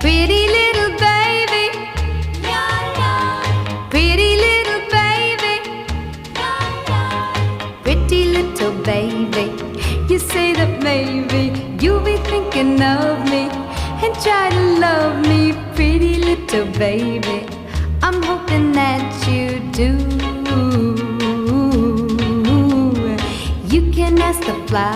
Pretty little baby, pretty little baby, pretty little baby. You say that maybe you'll be thinking of me and try to love me, pretty little baby. I'm hoping that you do. You can ask the flower.